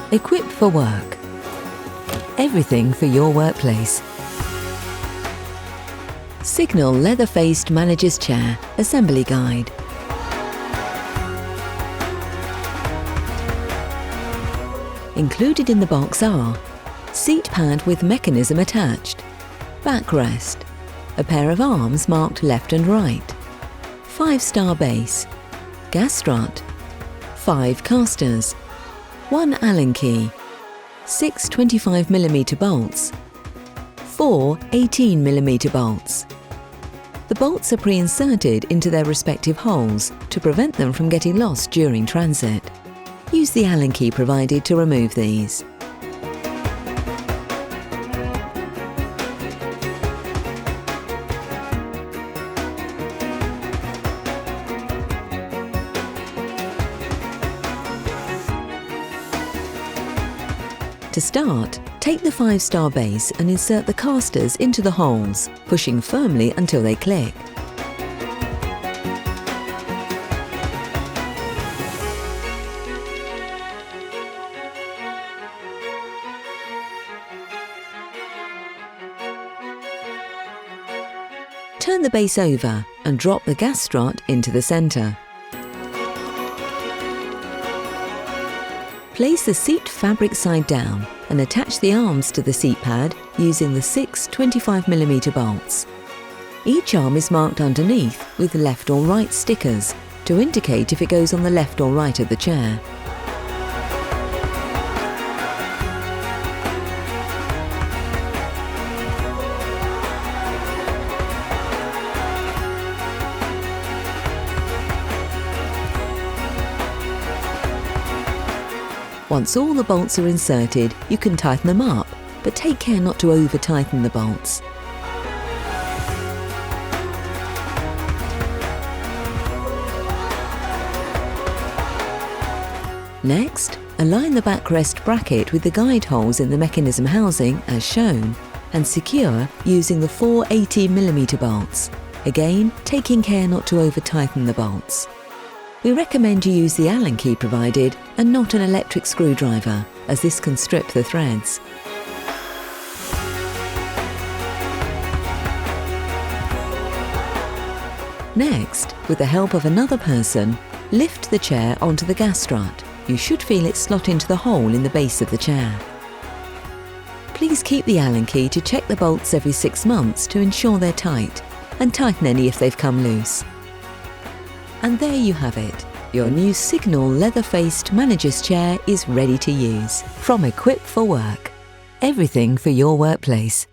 Equipped for work. Everything for your workplace. Signal leather-faced manager's chair, assembly guide. Included in the box are seat pad with mechanism attached, backrest, a pair of arms marked left and right, 5-star base, gas strut, 5 casters, 1 Allen key, 6 25mm bolts, 4 18mm bolts. The bolts are pre-inserted into their respective holes to prevent them from getting lost during transit. Use the Allen key provided to remove these. To start, take the 5-star base and insert the casters into the holes, pushing firmly until they click. Turn the base over and drop the gas strut into the centre. Place the seat fabric side down and attach the arms to the seat pad using the 6 25mm bolts. Each arm is marked underneath with left or right stickers to indicate if it goes on the left or right of the chair. Once all the bolts are inserted, you can tighten them up, but take care not to over-tighten the bolts. Next, align the backrest bracket with the guide holes in the mechanism housing as shown, and secure using the 4 18mm bolts, again taking care not to over-tighten the bolts. We recommend you use the Allen key provided and not an electric screwdriver, as this can strip the threads. Next, with the help of another person, lift the chair onto the gas strut. You should feel it slot into the hole in the base of the chair. Please keep the Allen key to check the bolts every 6 months to ensure they're tight, and tighten any if they've come loose. And there you have it. Your new Signal leather-faced manager's chair is ready to use. From Equipped for Work. Everything for your workplace.